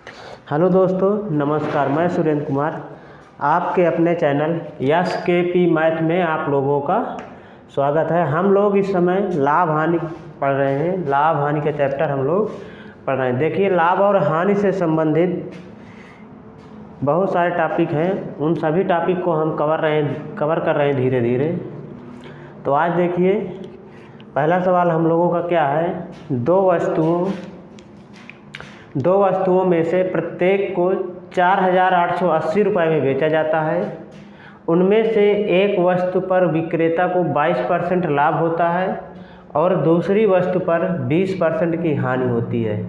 Hello दोस्तों, नमस्कार। मैं सुरेंद्र कुमार आपके अपने चैनल यस के पी मैथ में आप लोगों का स्वागत है। हम लोग इस समय लाभ हानि पढ़ रहे हैं। लाभ हानि के चैप्टर हम लोग पढ़ रहे हैं। देखिए, लाभ और हानि से संबंधित बहुत सारे टॉपिक हैं। उन सभी टॉपिक को हम कवर कर रहे हैं धीरे धीरे। तो आज देखिए, पहला सवाल हम लोगों का क्या है। दो वस्तुओं में से प्रत्येक को 4,880 रुपये में बेचा जाता है। उनमें से एक वस्तु पर विक्रेता को 22% लाभ होता है और दूसरी वस्तु पर 20% की हानि होती है।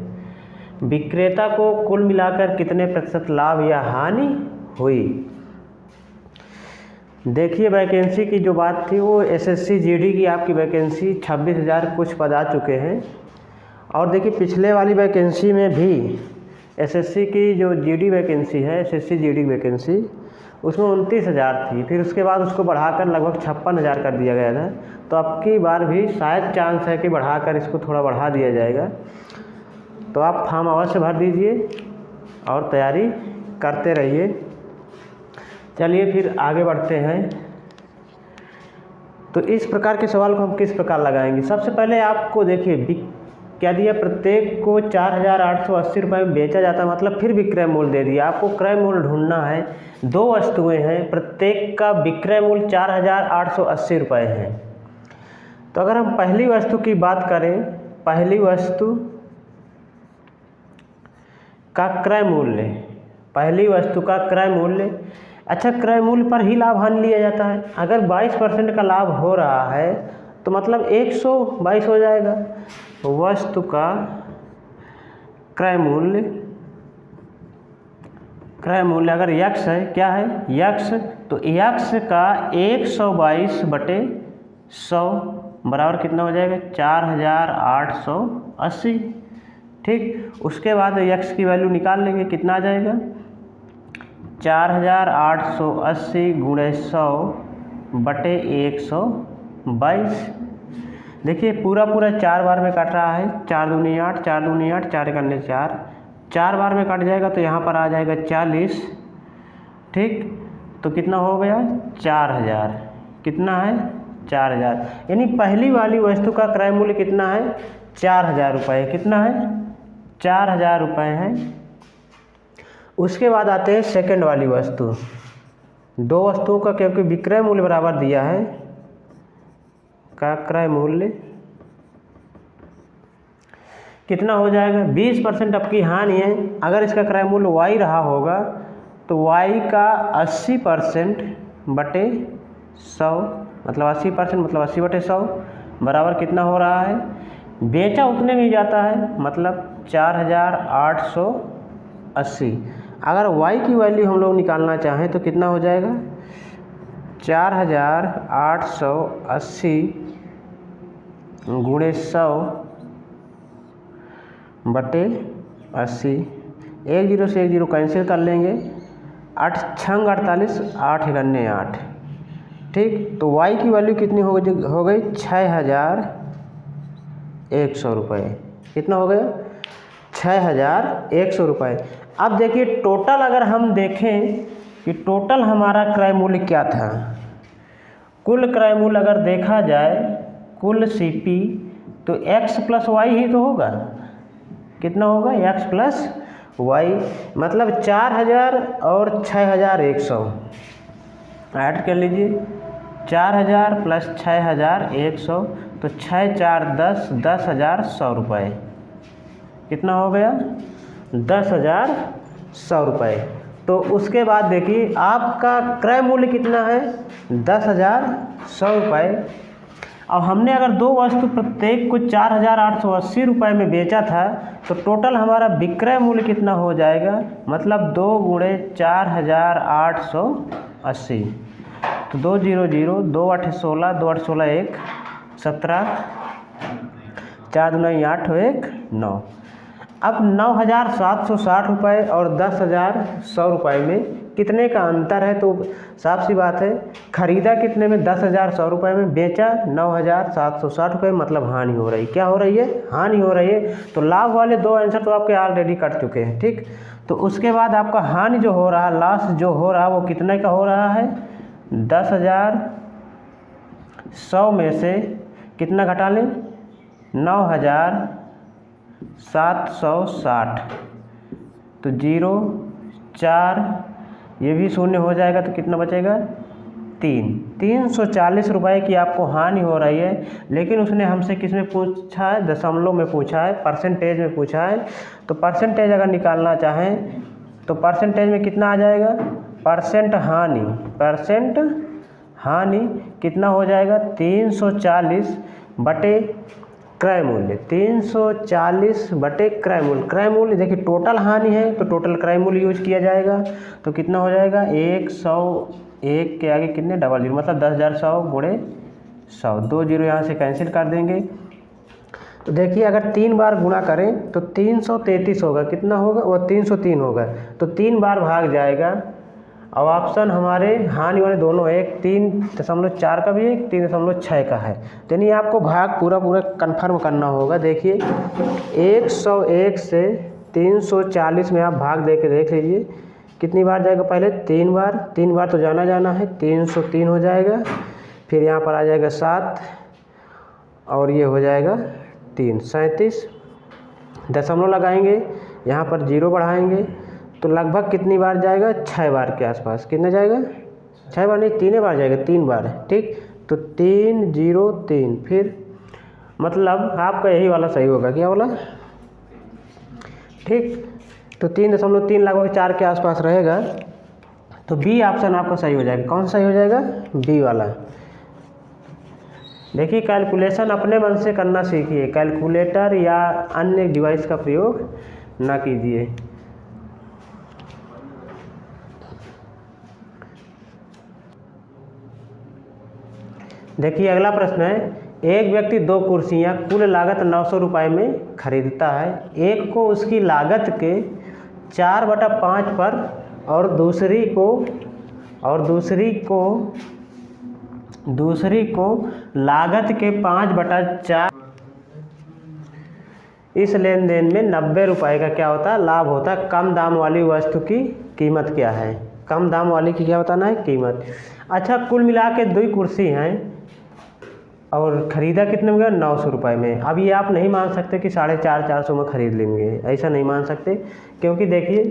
विक्रेता को कुल मिलाकर कितने प्रतिशत लाभ या हानि हुई। देखिए, वैकेंसी की जो बात थी वो एसएससी जीडी की आपकी वैकेंसी 26,000 कुछ पद आ चुके हैं। और देखिए, पिछले वाली वैकेंसी में भी एसएससी की जो जीडी वैकेंसी है, एसएससी जीडी वैकेंसी, उसमें 29,000 थी। फिर उसके बाद उसको बढ़ाकर लगभग 56,000 कर दिया गया था। तो अब की बार भी शायद चांस है कि बढ़ाकर इसको थोड़ा बढ़ा दिया जाएगा। तो आप फॉर्म अवश्य भर दीजिए और तैयारी करते रहिए। चलिए फिर आगे बढ़ते हैं। तो इस प्रकार के सवाल को हम किस प्रकार लगाएंगे। सबसे पहले आपको देखिए क्या दिया, प्रत्येक को 4,880 रुपये में बेचा जाता है, मतलब फिर विक्रय मूल्य दे दिया। आपको क्रय मूल्य ढूंढना है। दो वस्तुएं हैं, प्रत्येक का विक्रय मूल्य 4,880 रुपये है। तो अगर हम पहली वस्तु की बात करें, पहली वस्तु का क्रय मूल्य, पहली वस्तु का क्रय मूल्य, अच्छा, क्रय मूल्य पर ही लाभ हानि लिया जाता है। अगर 22% का लाभ हो रहा है तो मतलब 122 हो जाएगा। वस्तु का क्रय मूल्य अगर यक्स है, क्या है यक्स, तो यक्स का 122/100 बराबर कितना हो जाएगा 4,880। ठीक, उसके बाद यक्स की वैल्यू निकाल लेंगे, कितना आ जाएगा 4,880 × 100/122। देखिए, पूरा 4 बार में कट रहा है। 4 दूनी 8, 4 दूनी 8, 4 करने 4, 4 बार में कट जाएगा तो यहाँ पर आ जाएगा 40। ठीक, तो कितना हो गया 4,000। कितना है 4,000। यानी पहली वाली वस्तु का क्रय मूल्य कितना है 4,000 रुपये। कितना है 4,000 रुपये है। उसके बाद आते हैं सेकंड वाली वस्तु। दो वस्तुओं का क्योंकि विक्रय मूल्य बराबर दिया है, का क्रय मूल्य कितना हो जाएगा 20% आपकी हानि है। अगर इसका क्रय मूल्य y रहा होगा तो y का 80%/100, मतलब 80%, मतलब 80/100 बराबर कितना हो रहा है, बेचा उतने में ही जाता है, मतलब 4,880। अगर y की वैल्यू हम लोग निकालना चाहें तो कितना हो जाएगा 4,880 × 100/80। 1 0 से 1 0 कैंसिल कर लेंगे। 8 छंग 48, 8 गन्ने 8। ठीक, तो y की वैल्यू कितनी हो गई 6,100 रुपये। कितना हो गया 6,100 रुपये। अब देखिए, टोटल अगर हम देखें कि टोटल हमारा क्रय मूल्य क्या था, कुल क्रय मूल्य अगर देखा जाए, कुल सीपी, तो x + y ही तो होगा। कितना होगा x + y, मतलब 4,000 और 6,100 ऐड कर लीजिए। 4,000 + 6,100, तो 6 4 10, 10,100 रुपये। कितना हो गया 10,100 रुपये। तो उसके बाद देखिए, आपका क्रय मूल्य कितना है 10,100 रुपये। अब हमने अगर दो वस्तु प्रत्येक को 4,880 रुपये में बेचा था, तो टोटल हमारा विक्रय मूल्य कितना हो जाएगा, मतलब 2 × 4,880। तो 2 0 0, 2 8 16, 2 8 16 1 17, 4 2 8 1 9। अब 9,760 रुपये और 10,100 रुपये में कितने का अंतर है, तो साफ सी बात है, खरीदा कितने में 10,100 रुपये में, बेचा 9,760 रुपये, मतलब हानि हो रही। क्या हो रही है? हानि हो रही है। तो लाभ वाले 2 आंसर तो आपके ऑलरेडी कट चुके हैं, ठीक। तो उसके बाद आपका हानि जो हो रहा है, लॉस जो हो रहा है, वो कितने का हो रहा है? 10,100 में से कितना घटा लें? 9,760। तो 0 4, ये भी शून्य हो जाएगा, तो कितना बचेगा? 340 रुपये की आपको हानि हो रही है। लेकिन उसने हमसे किस में पूछा है? दशमलव में पूछा है, परसेंटेज में पूछा है। तो परसेंटेज अगर निकालना चाहें तो परसेंटेज में कितना आ जाएगा? परसेंट हानि कितना हो जाएगा? 340 बटे क्रय मूल्य, 340 बटे क्रय मूल्य। क्रय मूल्य देखिए टोटल हानि है तो टोटल क्रय मूल्य यूज किया जाएगा। तो कितना हो जाएगा? 101 के आगे कितने? डबल जीरो, मतलब 10,100 गुणे 100, 2 जीरो यहाँ से कैंसिल कर देंगे। तो देखिए अगर 3 बार गुणा करें तो 333 होगा। कितना होगा? वो 303 होगा। तो 3 बार भाग जाएगा। अब ऑप्शन हमारे हानि वाले दोनों है, एक 3.4 का भी है, एक 3.6 का है। तो यानी आपको भाग पूरा कंफर्म करना होगा। देखिए 101 से 340 में आप भाग दे के देख लीजिए कितनी बार जाएगा। पहले 3 बार तो जाना है, 303 हो जाएगा। फिर यहाँ पर आ जाएगा 7 और ये हो जाएगा 3, 37। दशमलव लगाएंगे, यहाँ पर 0 बढ़ाएंगे तो लगभग कितनी बार जाएगा? 6 बार के आसपास। कितना जाएगा? 6 बार नहीं, 3 बार जाएगा, 3 बार, ठीक। तो 303, फिर मतलब आपका यही वाला सही होगा। क्या वाला? ठीक। तो 3.3 लगभग 4 के आसपास रहेगा। तो बी ऑप्शन आपका सही हो जाएगा। कौन सा सही हो जाएगा? बी वाला। देखिए कैलकुलेशन अपने मन से करना सीखिए, कैलकुलेटर या अन्य डिवाइस का प्रयोग ना कीजिए। देखिए अगला प्रश्न है, एक व्यक्ति 2 कुर्सियां कुल लागत 900 रुपये में खरीदता है। एक को उसकी लागत के 4/5 पर और दूसरी को लागत के 5/4। इस लेन देन में 90 रुपये का क्या होता है? लाभ होता है। कम दाम वाली वस्तु की कीमत क्या है? कम दाम वाली की क्या बताना है? कीमत। अच्छा, कुल मिला के 2 कुर्सी हैं और ख़रीदा कितने में? 900 रुपये में। अब ये आप नहीं मान सकते कि 450 में ख़रीद लेंगे, ऐसा नहीं मान सकते, क्योंकि देखिए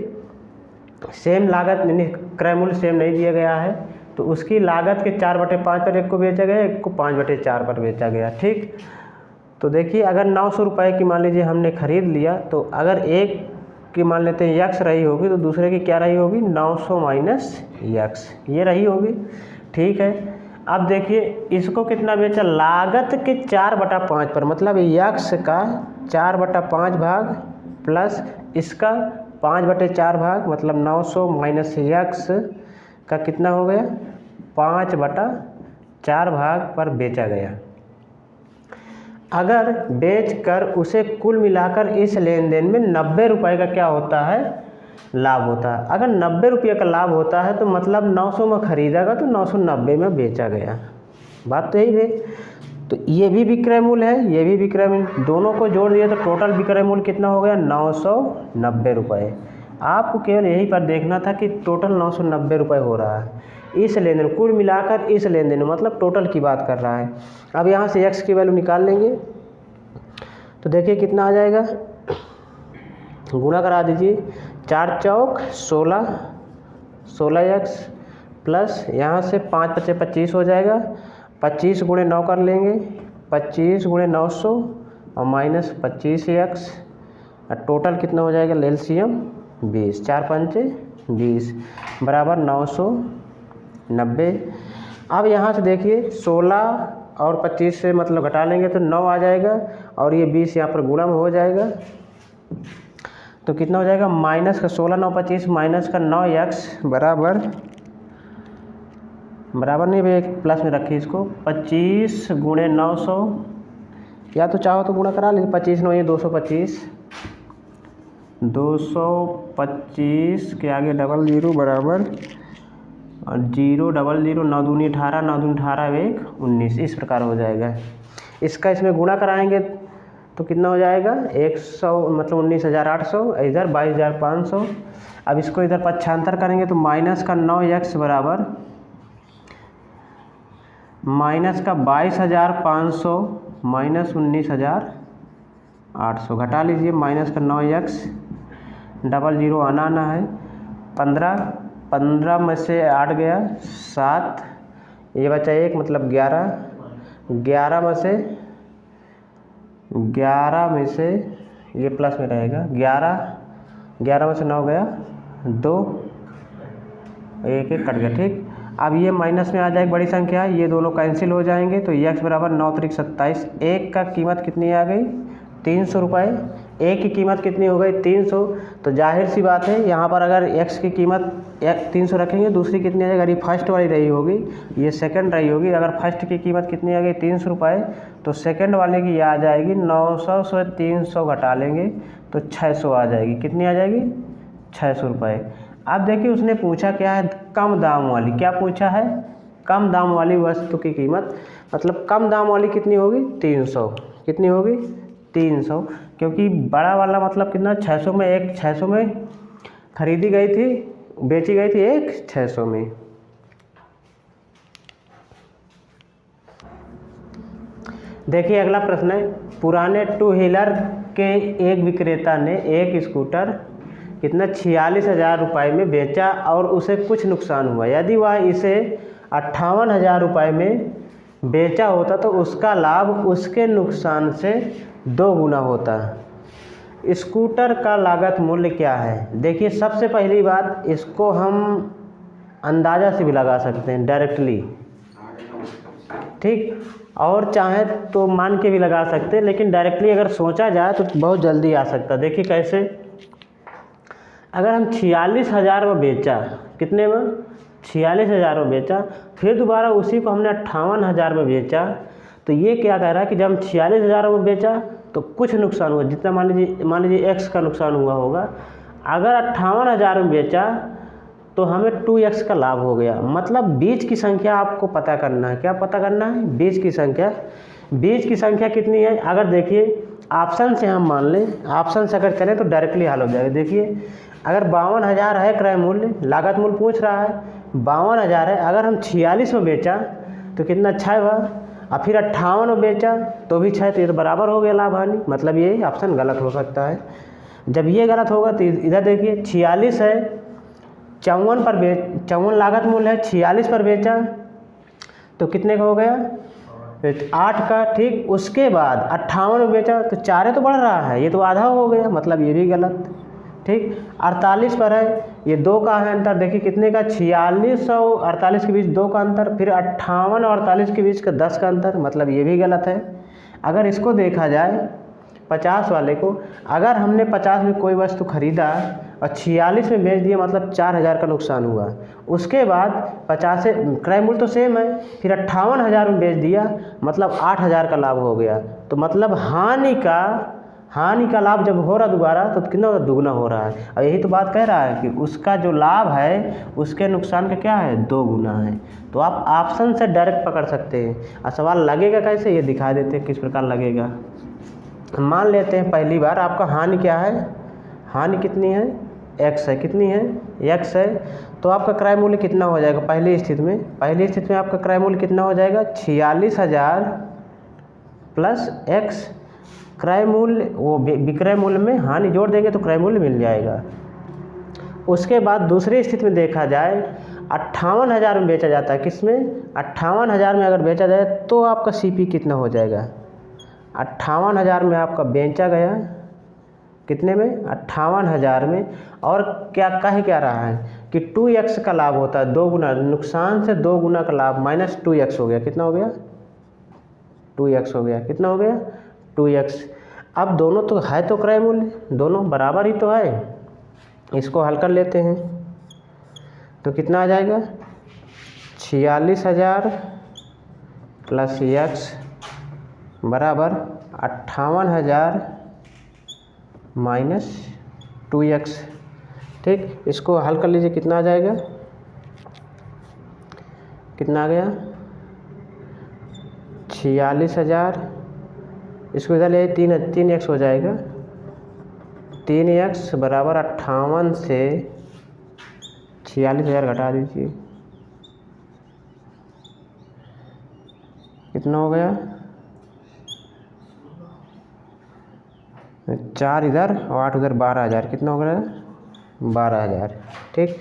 सेम लागत यानी क्रय मूल्य सेम नहीं दिया गया है। तो उसकी लागत के 4/5 पर एक को बेचा गया, एक को 5/4 पर बेचा गया, ठीक। तो देखिए अगर 900 रुपये की मान लीजिए हमने ख़रीद लिया, तो अगर एक की मान लेते हैं यक्स रही होगी तो दूसरे की क्या रही होगी? 900 माइनस यक्स, ये रही होगी, ठीक है। अब देखिए इसको कितना बेचा? लागत के 4/5 पर, मतलब यक्स का 4/5 भाग प्लस इसका 5/4 भाग, मतलब 900 माइनस यक्स का कितना हो गया? 5/4 भाग पर बेचा गया। अगर बेचकर उसे कुल मिलाकर इस लेन देन में 90 रुपये का क्या होता है? लाभ होता है। अगर 90 रुपये का लाभ होता है तो मतलब 900 में खरीदेगा तो 990 में बेचा गया। बात तो यही है। तो ये भी विक्रय मूल्य है, ये भी विक्रय मूल्य, दोनों को जोड़ दिया तो टोटल विक्रय मूल्य कितना हो गया? 990 रुपये। आपको केवल यही पर देखना था कि टोटल 990 रुपये हो रहा है इस लेन देन, कुल मिलाकर इस लेन देन, मतलब टोटल की बात कर रहा है। अब यहाँ से x की वैल्यू निकाल लेंगे तो देखिए कितना आ जाएगा, गुणा करा दीजिए। 4 चौक 16, 16x प्लस यहाँ से 5 × 25 हो जाएगा, 25 × 9 कर लेंगे, 25 × 900 और माइनस 25x, और टोटल कितना हो जाएगा? एलसीएम 20, 4 × 5 = 20 बराबर 990। अब यहाँ से देखिए 16 और 25 से मतलब घटा लेंगे तो 9 आ जाएगा, और ये 20 यहाँ पर गुणा में हो जाएगा तो कितना हो जाएगा? माइनस का 16 9 25 माइनस का 9x बराबर नहीं भैया, प्लस में रखिए इसको, 25 × 900, या तो चाहो तो गुणा करा लीजिए, 25 9 ये 225, 225 के आगे डबल जीरो बराबर और 0 00 9 दूनी 18 9 दूनी 18 1 19, इस प्रकार हो जाएगा। इसका इसमें गुणा कराएंगे तो कितना हो जाएगा 100 मतलब 19,800, इधर 22,500। अब इसको इधर पक्षांतर करेंगे तो माइनस का 9x बराबर माइनस का 22,500 माइनस 19,800, घटा लीजिए माइनस का 9x, 00 आना है, 15 में से 8 गया 7, ये बचा 1 मतलब 11 में से ये प्लस में रहेगा 11 में से 9 गया 2, 1 कट गया। ठीक, अब ये माइनस में आ जाएगी बड़ी संख्या, ये दोनों कैंसिल हो जाएंगे तो x बराबर 9 त्रिक 27। एक का कीमत कितनी आ गई 300 रुपये, एक की कीमत कितनी हो गई 300। तो जाहिर सी बात है यहाँ पर अगर x की कीमत 300 रखेंगे, दूसरी कितनी आ जाएगी, अगर ये फर्स्ट वाली रही होगी ये सेकंड रही होगी, अगर फर्स्ट की कीमत कितनी आ गई 300 रुपये तो सेकंड वाले की ये आ जाएगी 900 से 300 घटा लेंगे तो 600 आ जाएगी। कितनी आ जाएगी 600 रुपये। अब देखिए उसने पूछा क्या है, कम दाम वाली, क्या पूछा है, कम दाम वाली वस्तु की कीमत, मतलब कम दाम वाली कितनी होगी 300, कितनी होगी 300, क्योंकि बड़ा वाला मतलब कितना 600 में, एक 600 में खरीदी गई थी, बेची गई थी एक 600 में। देखिए अगला प्रश्न है, पुराने 2 व्हीलर के एक विक्रेता ने एक स्कूटर कितना 46,000 रुपये में बेचा और उसे कुछ नुकसान हुआ। यदि वह इसे 58,000 रुपये में बेचा होता तो उसका लाभ उसके नुकसान से 2 गुना होता। स्कूटर का लागत मूल्य क्या है। देखिए सबसे पहली बात, इसको हम अंदाज़ा से भी लगा सकते हैं डायरेक्टली, ठीक, और चाहे तो मान के भी लगा सकते हैं, लेकिन डायरेक्टली अगर सोचा जाए तो बहुत जल्दी आ सकता है। देखिए कैसे, अगर हम 46,000 में बेचा, कितने में 46,000 में बेचा, फिर दोबारा उसी को हमने 58,000 में बेचा, तो ये क्या कह रहा है कि जब हम 46,000 में बेचा तो कुछ नुकसान हुआ, जितना मान लीजिए x का नुकसान हुआ होगा। अगर 58,000 में बेचा तो हमें 2x का लाभ हो गया। मतलब बीच की संख्या आपको पता करना है। क्या पता करना है, बीच की संख्या। बीच की संख्या कितनी है, अगर देखिए ऑप्शन से हम मान लें, ऑप्शन से अगर चलें तो डायरेक्टली हल हो जाएगा। देखिए अगर 52,000 है क्रय मूल्य, लागत मूल्य पूछ रहा है 52,000 है, अगर हम 46 में बेचा तो कितना 6 हुआ, और फिर 58 में बेचा तो भी 6, तो ये तो बराबर हो गया लाभ हानि। मतलब ये ऑप्शन गलत हो सकता है। जब ये गलत होगा तो इधर देखिए 46 है, 54 लागत मूल्य है, 46 पर बेचा तो कितने का हो गया 8 का, ठीक। उसके बाद 58 में बेचा तो 4 तो बढ़ रहा है, ये तो आधा हो गया, मतलब ये भी गलत, ठीक। 48 पर है, ये 2 का है अंतर, देखिए कितने का 46 और 48 के बीच 2 का अंतर, फिर 58 और 48 के बीच का 10 का अंतर, मतलब ये भी गलत है। अगर इसको देखा जाए 50 वाले को, अगर हमने 50 में कोई वस्तु खरीदा और 46 में बेच दिया, मतलब 4,000 का नुकसान हुआ। उसके बाद 50 से क्रय मूल्य तो सेम है, फिर 58,000 में बेच दिया, मतलब 8,000 का लाभ हो गया। तो मतलब हानि का लाभ जब हो रहा दोबारा तो कितना हो रहा, दुगना हो रहा है। और यही तो बात कह रहा है कि उसका जो लाभ है उसके नुकसान का क्या है 2 गुना है। तो आप ऑप्शन से डायरेक्ट पकड़ सकते हैं। और सवाल लगेगा कैसे, ये दिखा देते हैं किस प्रकार लगेगा। मान लेते हैं पहली बार आपका हानि क्या है, हानि कितनी है x है, कितनी है x है, तो आपका क्रय मूल्य कितना हो जाएगा पहली स्थिति में आपका क्रय मूल्य कितना हो जाएगा 46,000 प्लस x, क्रय मूल्य वो विक्रय मूल्य में हानि जोड़ देंगे तो क्रय मूल्य मिल जाएगा। उसके बाद दूसरी स्थिति में देखा जाए 58,000 में बेचा जाता है, किसमें 58,000 में अगर बेचा जाए तो आपका CP कितना हो जाएगा 58,000 में आपका बेचा गया, कितने में 58,000 में, और क्या रहा है कि 2x का लाभ होता है 2 गुना, नुकसान से 2 गुना का लाभ माइनस 2x हो गया, कितना हो गया 2x हो गया, कितना हो गया 2x। अब दोनों तो है तो क्रय मूल्य, दोनों बराबर ही तो है, इसको हल कर लेते हैं तो कितना आ जाएगा 46,000 प्लस x बराबर 58,000 माइनस 2x, ठीक। इसको हल कर लीजिए, कितना आ जाएगा कितना आ गया 46,000, इसको इधर ले 3x हो जाएगा, 3x बराबर 58 से 46,000 घटा दीजिए, कितना हो गया 4 इधर और 8 उधर, 12,000, कितना हो गया 12,000। ठीक,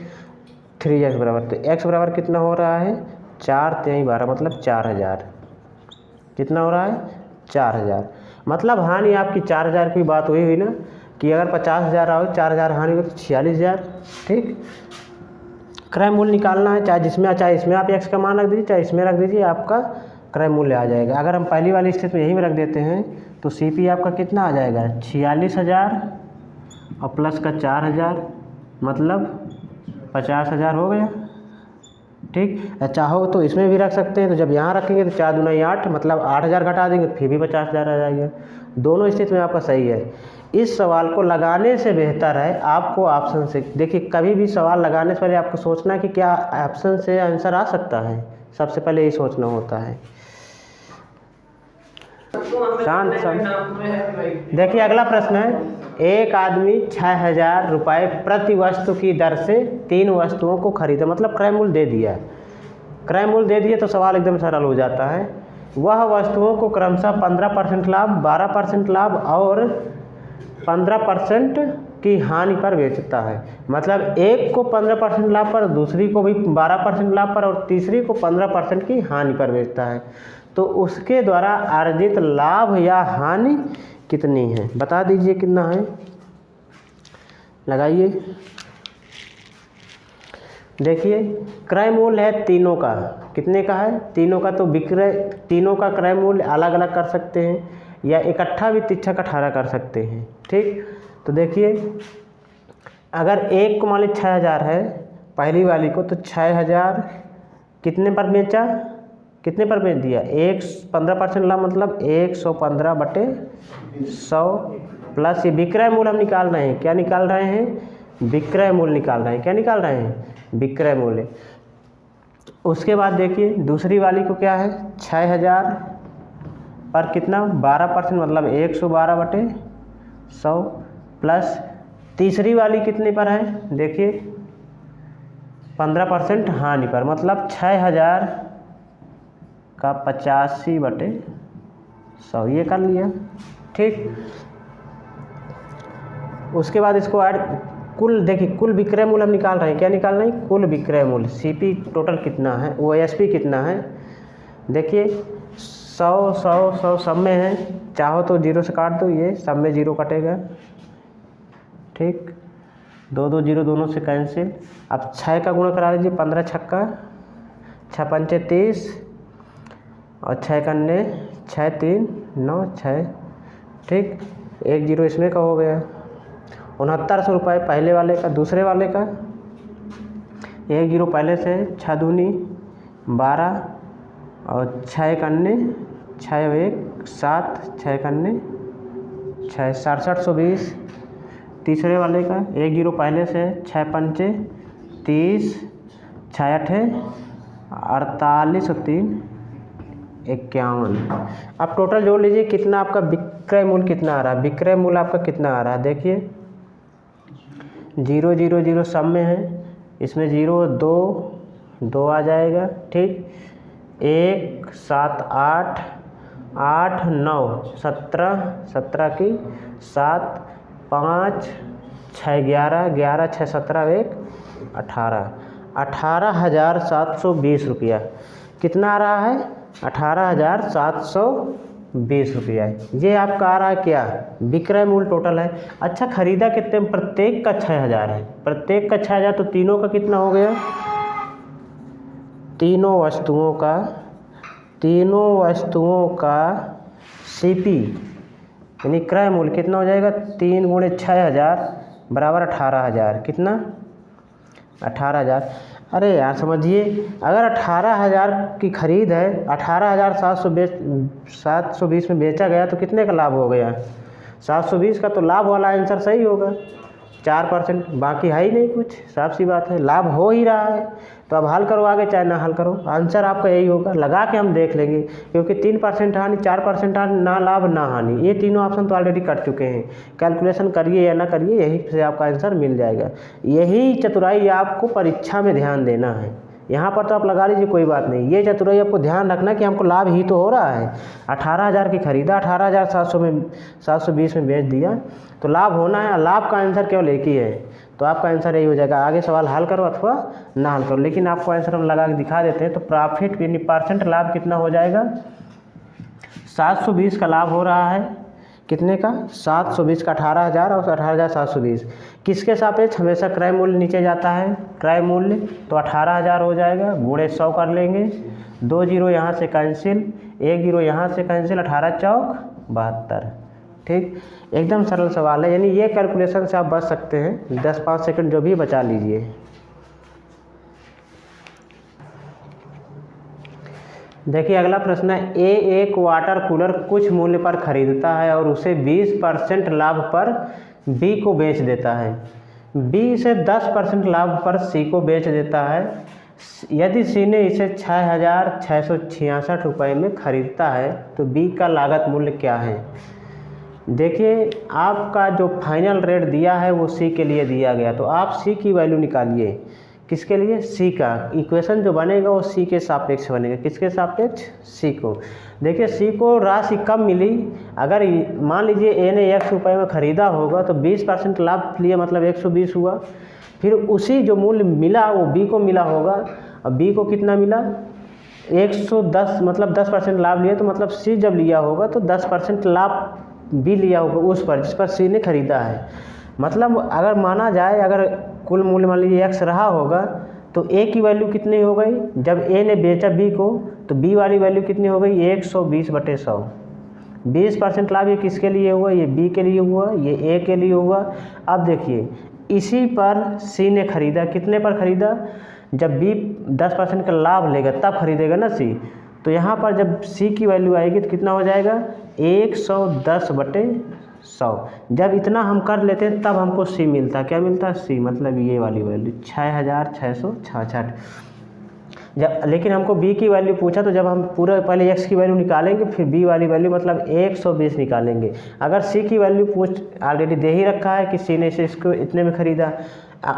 3x बराबर, तो x बराबर कितना हो रहा है 4 3 12 मतलब 4,000, कितना हो रहा है 4,000। मतलब हानि आपकी 4,000 की बात हुई ना कि अगर 50,000 आओ 4,000 हानि हो तो 46,000। ठीक, क्रय मूल्य निकालना है, चाहे जिसमें चाहे इसमें आप x का मान रख दीजिए, चाहे इसमें रख दीजिए, आपका क्रय मूल्य आ जाएगा। अगर हम पहली वाली स्थिति में यहीं में रख देते हैं तो CP आपका कितना आ जाएगा 46,000 और प्लस का 4,000 मतलब 50,000 हो गया। ठीक, चाहो तो इसमें भी रख सकते हैं, तो जब यहाँ रखेंगे तो 4 दूना 8 मतलब 8,000 घटा देंगे तो फिर भी 50,000 आ जाएगा। दोनों स्थिति में आपका सही है। इस सवाल को लगाने से बेहतर है आपको ऑप्शन से, देखिए कभी भी सवाल लगाने से पहले आपको सोचना है कि क्या ऑप्शन से आंसर आ सकता है, सबसे पहले यही सोचना होता है। शांत शांत। देखिए अगला प्रश्न है, एक आदमी 6,000 रुपये प्रति वस्तु की दर से 3 वस्तुओं को खरीदा, मतलब क्रय मूल्य दे दिया, क्रय मूल्य दे दिए तो सवाल एकदम सरल हो जाता है। वह वस्तुओं को क्रमशः 15% लाभ, 12% लाभ और 15% की हानि पर बेचता है। मतलब एक को 15% लाभ पर, दूसरी को भी 12% लाभ पर और तीसरी को 15% की हानि पर बेचता है। तो उसके द्वारा अर्जित लाभ या हानि कितनी है, बता दीजिए कितना है, लगाइए। देखिए क्रय मूल्य है तीनों का, कितने का है तीनों का, तो विक्रय तीनों का क्रय मूल्य अलग अलग कर सकते हैं या इकट्ठा भी 18 कर सकते हैं। ठीक, तो देखिए अगर एक को मान लीजिए 6,000 है पहली वाली को, तो 6,000 कितने पर बेचा, कितने पर बेच दिया, 15% लाभ मतलब 115/100 प्लस ये विक्रय मूल्य हम निकाल रहे हैं, क्या निकाल रहे हैं विक्रय मूल्य निकाल रहे हैं, क्या निकाल रहे हैं विक्रय मूल्य। उसके बाद देखिए दूसरी वाली को क्या है 6,000 पर कितना 12% मतलब 112/100 प्लस तीसरी वाली कितने पर है, देखिए 15% हानि पर मतलब 6,000 का 85/100, ये कर लिया। ठीक, उसके बाद इसको ऐड, कुल देखिए कुल विक्रय मूल्य हम निकाल रहे हैं, क्या निकाल रहे हैं कुल विक्रय मूल्य, CP टोटल कितना है, OSP कितना है, देखिए 100 सब में है, चाहो तो 0 से काट दो, ये सब में 0 कटेगा। ठीक, 2 0 दोनों से कैंसिल। अब 6 का गुणा करा लीजिए, 15 छक्का 6 पंचे 30 और 6 कन्ने 6 3 9 6। ठीक, 1 0 इसमें का हो गया। 6900 रुपये पहले वाले का, दूसरे वाले का 1 0 पहले से, 6 दूनी 12 और 6 कन्ने 6 1 7 6 कन्ने 6 6720। तीसरे वाले का 1 0 पहले से, 6 पंचे 30 6 8 48 और 3 51। अब टोटल जोड़ लीजिए कितना आपका विक्रय मूल्य कितना आ रहा है, विक्रय मूल्य आपका कितना आ रहा है, देखिए 0 0 0 सब में है, इसमें 0 2 आ जाएगा। ठीक, 1 7 8 8 9 17 की 7 5 6 11 6 17 1 18,720 रुपया कितना आ रहा है, 18,720 रुपया। ये आपका आ रहा है क्या विक्रय मूल्य टोटल है। अच्छा खरीदा कितने, प्रत्येक का 6,000 है, प्रत्येक का 6,000 तो तीनों का कितना हो गया, तीनों वस्तुओं का CP यानी क्रय मूल्य कितना हो जाएगा, 3 × 6,000 बराबर 18,000, कितना 18,000। अरे यार समझिए, अगर 18,000 की खरीद है, 18,720 में बेचा गया तो कितने का लाभ हो गया, 720 का तो लाभ वाला आंसर सही होगा। 4%, बाकी है ही नहीं कुछ, साफ सी बात है, लाभ हो ही रहा है। तो अब हल करो आगे चाहे ना हल करो, आंसर आपका यही होगा। लगा के हम देख लेंगे, क्योंकि 3% हानि, 4% हानि, ना लाभ ना हानि, ये तीनों ऑप्शन तो ऑलरेडी कट चुके हैं। कैलकुलेशन करिए या ना करिए, यहीं से आपका आंसर मिल जाएगा। यही चतुराई आपको परीक्षा में ध्यान देना है। यहाँ पर तो आप लगा लीजिए, कोई बात नहीं, ये चतुराई आपको ध्यान रखना कि हमको लाभ ही तो हो रहा है। 18,000 की खरीदा, 18,700 में 720 में बेच दिया, तो लाभ होना है। लाभ का आंसर केवल एक ही है, तो आपका आंसर यही हो जाएगा। आगे सवाल हल करो अथवा ना हल करो, लेकिन आपको आंसर हम लगा के दिखा देते हैं। तो प्रॉफिट यानी परसेंट लाभ कितना हो जाएगा, 720 का लाभ हो रहा है। कितने का, 720 का, 18,000 और 18,720। किसके सापेक्ष, हमेशा क्रय मूल्य नीचे जाता है, क्रय मूल्य, तो 18,000 हो जाएगा, गुणे 100 कर लेंगे, 2 जीरो यहाँ से कैंसिल, 1 जीरो यहाँ से कैंसिल, 18 चौक 72। ठीक, एकदम सरल सवाल है, यानी ये कैलकुलेशन से आप बच सकते हैं। 10-5 सेकंड जो भी बचा लीजिए। देखिए अगला प्रश्न है, ए एक वाटर कूलर कुछ मूल्य पर खरीदता है और उसे 20% लाभ पर बी को बेच देता है। बी इसे 10% लाभ पर सी को बेच देता है। यदि सी ने इसे 6,666 रुपये में खरीदता है तो बी का लागत मूल्य क्या है। देखिए आपका जो फाइनल रेट दिया है वो सी के लिए दिया गया, तो आप सी की वैल्यू निकालिए। किसके लिए, सी का। इक्वेशन जो बनेगा वो सी के सापेक्ष बनेगा। किसके सापेक्ष, सी को। देखिए सी को राशि कम मिली, अगर मान लीजिए ए ने 100 रुपये में ख़रीदा होगा तो 20% लाभ लिए, मतलब 120 हुआ। फिर उसी जो मूल्य मिला वो बी को मिला होगा। अब बी को कितना मिला, 110, मतलब 10% लाभ लिए, तो मतलब सी जब लिया होगा तो 10% लाभ बी लिया होगा उस पर जिस पर सी ने खरीदा है। मतलब अगर माना जाए, अगर कुल मूल्य मान लीजिए x रहा होगा तो a की वैल्यू कितनी हो गई, जब a ने बेचा b को तो b वाली वैल्यू कितनी हो गई, 120/100। 20% लाभ ये किसके लिए हुआ, ये b के लिए हुआ, ये a के लिए हुआ। अब देखिए इसी पर c ने खरीदा, कितने पर खरीदा, जब b 10% का लाभ लेगा तब खरीदेगा ना c। तो यहाँ पर जब c की वैल्यू आएगी तो कितना हो जाएगा, 110/100। जब इतना हम कर लेते हैं तब हमको सी मिलता है। क्या मिलता है, सी, मतलब ये वाली वैल्यू 6,666। जब लेकिन हमको बी की वैल्यू पूछा, तो जब हम पूरा पहले एक्स की वैल्यू निकालेंगे, फिर बी वाली वैल्यू मतलब 120 निकालेंगे। अगर सी की वैल्यू ऑलरेडी दे ही रखा है कि सी ने इसे इसको इतने में ख़रीदा,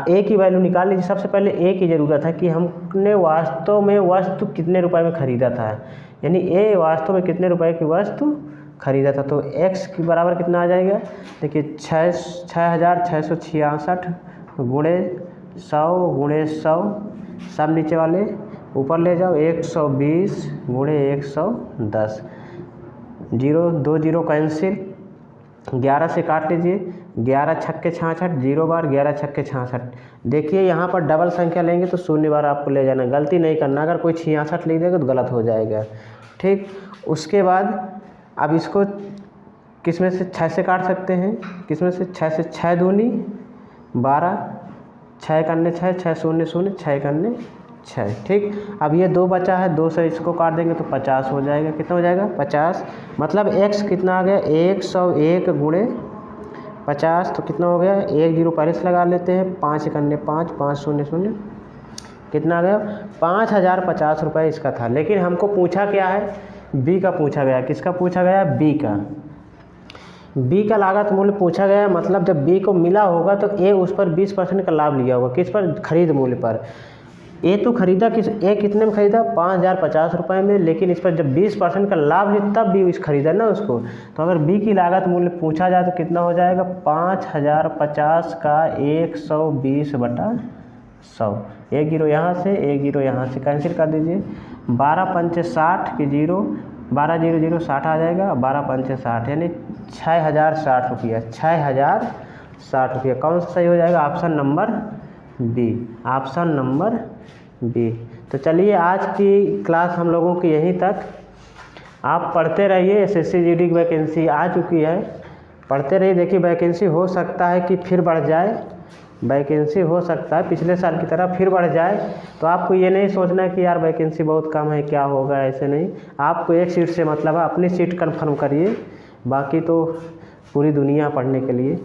ए की वैल्यू निकाल लीजिए। सबसे पहले ए की ज़रूरत है कि हमने वास्तव में वस्तु कितने रुपए में ख़रीदा था, यानी ए वास्तव में कितने रुपए की वस्तु खरीदा था। तो x के बराबर कितना आ जाएगा, देखिए 6,666 गुणे 100 गुणे 100, सब नीचे वाले ऊपर ले जाओ, 120 गुणे 110, 2 जीरो कैंसिल, 11 से काट लीजिए, 11 छक्के 66, 0 बार 11 छक्के 66। देखिए यहाँ पर डबल संख्या लेंगे तो 0 बार आपको ले जाना, गलती नहीं करना। अगर कोई 66 लिख देगा तो गलत हो जाएगा। ठीक, उसके बाद अब इसको किस में से 6 से काट सकते हैं, किस में से 6 से, 6 दूनी 12, 6 करने 6, 6 शून्य शून्य, 6 करने 6। ठीक, अब ये 2 बचा है, 2 से इसको काट देंगे तो 50 हो जाएगा। कितना हो जाएगा, 50। मतलब x कितना आ गया, 101 गुणे 50, तो कितना हो गया, 1 जीरो पहले से लगा लेते हैं, 5 करने 5, 5 शून्य शून्य, कितना आ गया, 5,050 रुपये इसका था। लेकिन हमको पूछा क्या है, बी का पूछा गया। किसका पूछा गया, बी का। बी का लागत मूल्य पूछा गया, मतलब जब बी को मिला होगा तो ए उस पर 20% का लाभ लिया होगा। किस पर, खरीद मूल्य पर। ए तो खरीदा किस, ए कितने में खरीदा, 5,050 रुपये में, लेकिन इस पर जब 20% का लाभ लिया तब भी इस खरीदा ना उसको। तो अगर बी की लागत मूल्य पूछा जाए तो कितना हो जाएगा, 5,050 का 120/100। 1 जीरो यहाँ से, 1 जीरो यहाँ से कैंसिल कर दीजिए, 12 पंचे 60 की 0, 12 0 0 60 आ जाएगा, 12 पंचे 60, यानी 6,060 रुपया, 6,060 रुपया। कौन सा सही हो जाएगा, option number B, option number B. तो चलिए आज की क्लास हम लोगों की यहीं तक। आप पढ़ते रहिए, SSC GD की वैकेंसी आ चुकी है, पढ़ते रहिए। देखिए वैकेंसी हो सकता है कि फिर बढ़ जाए, वैकेंसी हो सकता है पिछले साल की तरह फिर बढ़ जाए। तो आपको ये नहीं सोचना है कि यार वैकेंसी बहुत कम है, क्या होगा, ऐसे नहीं। आपको एक सीट से मतलब है, अपनी सीट कन्फर्म करिए, बाकी तो पूरी दुनिया पढ़ने के लिए